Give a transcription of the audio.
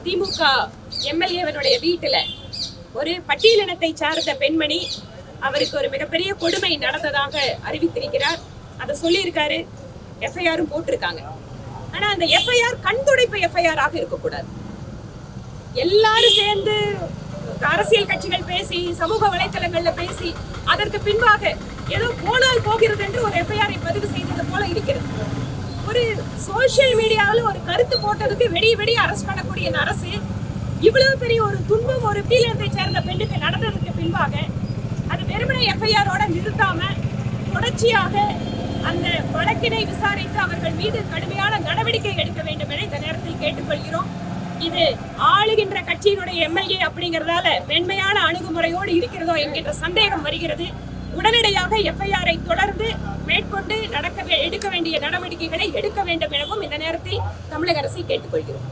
திமுக எம்எல்ஏவனுடைய வீட்டுல ஒரு பட்டியலினத்தை சார்ந்த பெண்மணி அவருக்கு ஒரு மிகப்பெரிய கொடுமை நடந்ததாக அறிவித்திருக்கிறார். அதை சொல்லியிருக்காரு, எஃப்ஐஆரும் போட்டிருக்காங்க. ஆனா அந்த எஃப்ஐஆர் கண்துடைப்பு எஃப்ஐஆர் ஆக இருக்கக்கூடாது. எல்லாரும் சேர்ந்து அரசியல் கட்சிகள் பேசி சமூக வலைதளங்கள்ல பேசி அதற்கு பின்பாக ஏதோ போனால் போகிறது என்று ஒரு எஃப்ஐஆரை பதிவு செய்தது போல இருக்கிறது. ஒரு சோசியல் மீடியாவில் ஒரு கருத்து போட்டதுக்கு வெடி அரெஸ்ட் பண்ணக்கூடிய இந்த அரசு இவ்வளவு பெரிய ஒரு துன்பம் ஒரு பீலத்தை சேர்ந்த பெண்ணுக்கு நடந்ததுக்கு பின்பாக அது வெறுமனை எஃப்ஐஆரோட நிறுத்தாம தொடர்ச்சியாக அந்த வழக்கினை விசாரித்து அவர்கள் மீது கடுமையான நடவடிக்கை எடுக்க வேண்டும் என இந்த நேரத்தில் கேட்டுக்கொள்கிறோம். இது ஆளுகின்ற கட்சியினுடைய எம்எல்ஏ அப்படிங்கிறதால மென்மையான அணுகுமுறையோடு இருக்கிறதோ என்கின்ற சந்தேகம் வருகிறது. உடனடியாக எஃப்ஐஆரை தொடர்ந்து மேற்கொண்டு எடுக்க வேண்டிய நடவடிக்கைகளை எடுக்க வேண்டும் எனவும் இந்த நேரத்தில் தமிழக அரசை கேட்டுக்கொள்கிறோம்.